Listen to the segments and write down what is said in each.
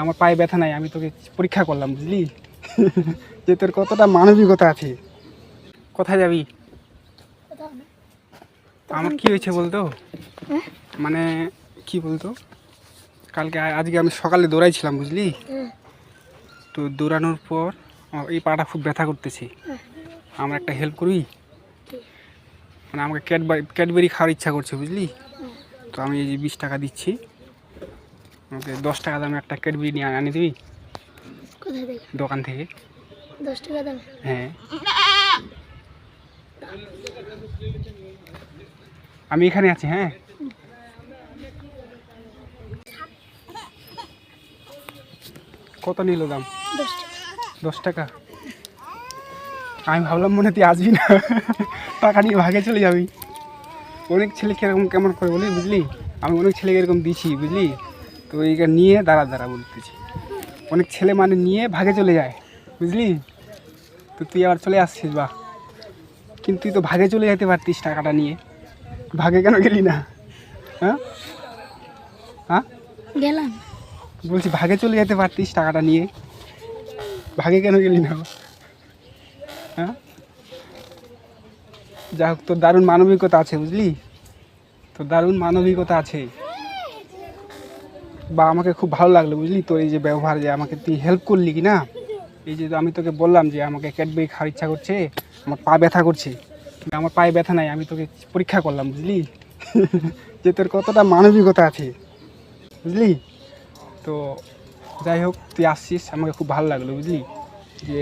আমার পায়ে ব্যথা নাই, আমি তোকে পরীক্ষা করলাম, বুঝলি? যে তোর কতটা মানবিকতা আছে। কোথায় যাবি? আমার কি হয়েছে বলতো, মানে কি বলতো, আজকে আমি সকালে দৌড়াইছিলাম, বুঝলি? তো দৌড়ানোর পর এই পাটা খুব ব্যথা করতেছে। আমার একটা হেল্প করবি? মানে আমাকে ক্যাডবেরি খাওয়ার ইচ্ছা করছে, বুঝলি? তো আমি এই যে 20 টাকা দিচ্ছি, আমাকে 10 টাকা দামে একটা ক্যাডবেরি নিয়ে আনি দিবি দোকান থেকে। 10 টাকা দাম? হ্যাঁ, আমি এখানে আছি। হ্যাঁ, কত নিল দাম? 10 টাকা। আমি ভাবলাম মনে তুই আসবি না, টাকা নিয়ে ভাগে চলে যাবি। অনেক ছেলেকে এরকম কেমন করে বলি, বুঝলি? আমি অনেক ছেলেকে এরকম দিছি, বুঝলি? তো এইটা নিয়ে দাঁড়া বলতেছি, অনেক ছেলে মানে নিয়ে ভাগে চলে যায়, বুঝলি? তো তুই আবার চলে আসছিস, বাহ! কিন্তু তুই তো ভাগে চলে যেতে পারতিস টাকাটা নিয়ে, ভাগে কেন গেলি না? হ্যাঁ হ্যাঁ, গেলাম। বলছি ভাগে চলে যেতে পারতিস টাকাটা নিয়ে, ভাগে কেন গেলি না? হ্যাঁ, যাই হোক, তোর দারুণ মানবিকতা আছে, বুঝলি? তোর দারুণ মানবিকতা আছে, বা আমাকে খুব ভালো লাগলো, বুঝলি? তোর এই যে ব্যবহার, যে আমাকে তুই হেল্প করলি কি না। এই যে আমি তোকে বললাম যে আমাকে ক্যাডবেরি খাওয়ার ইচ্ছা করছে, আমার পা ব্যথা করছে, কিন্তু আমার পায়ে ব্যথা নাই, আমি তোকে পরীক্ষা করলাম, বুঝলি? যে তোর কতটা মানবিকতা আছে, বুঝলি? তো যাই হোক, তুই আসছিস, আমাকে খুব ভালো লাগলো, বুঝলি? যে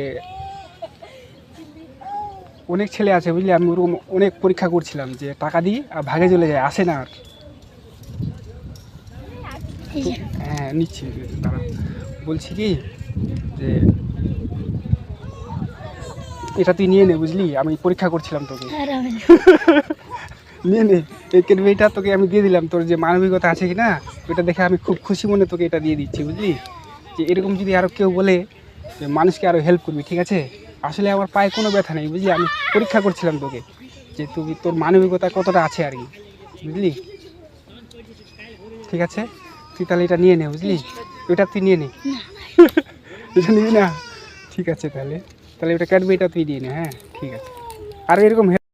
অনেক ছেলে আছে, বুঝলি? আমি ওরকম অনেক পরীক্ষা করছিলাম, যে টাকা দিই আর ভাগে চলে যায়, আসে না আর। হ্যাঁ, নিচ্ছি, দাঁড়া। বলছি কি যে এটা তুই নিয়ে নে, বুঝলি? আমি পরীক্ষা করছিলাম তোকে। নিয়ে নে, এই ক্যাডবেরিটা তোকে আমি দিয়ে দিলাম। তোর যে মানবিকতা আছে কি না, ওটা দেখে আমি খুব খুশি মনে তোকে এটা দিয়ে দিচ্ছি, বুঝলি? যে এরকম যদি আরও কেউ বলে যে মানুষকে আরও হেল্প করবি, ঠিক আছে? আসলে আমার পায়ে কোনো ব্যথা নেই, বুঝলি? আমি পরীক্ষা করছিলাম তোকে, যে তুই তোর মানবিকতা কতটা আছে আর কি, বুঝলি? ঠিক আছে, তুই তাহলে এটা নিয়ে নে, বুঝলি? ওইটা তুই নিয়ে নে। এটা নিবি না? ঠিক আছে, তাহলে এটা ক্যাডবেরিটা তুই নিয়ে নে। হ্যাঁ, ঠিক আছে। আর এরকম